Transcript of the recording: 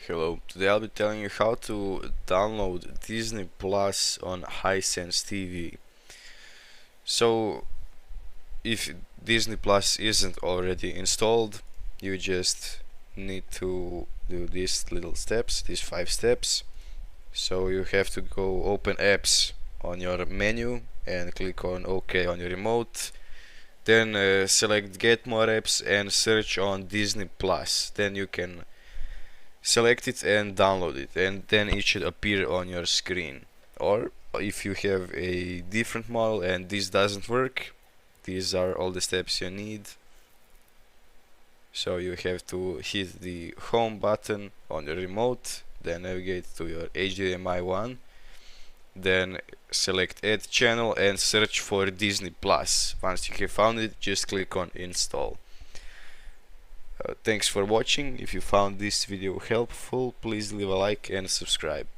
Hello, today I'll be telling you how to download Disney Plus on Hisense TV. So, if Disney Plus isn't already installed, you just need to do these little steps, these 5 steps. So you have to go open apps on your menu and click on OK on your remote. Then select Get More Apps and search on Disney Plus. Then you can select it and download it, and then it should appear on your screen. Or if you have a different model and this doesn't work, these are all the steps you need. So you have to hit the home button on your remote, then navigate to your HDMI 1, then select add channel and search for Disney Plus. Once you have found it, just click on install. Thanks for watching. If you found this video helpful, please leave a like and subscribe.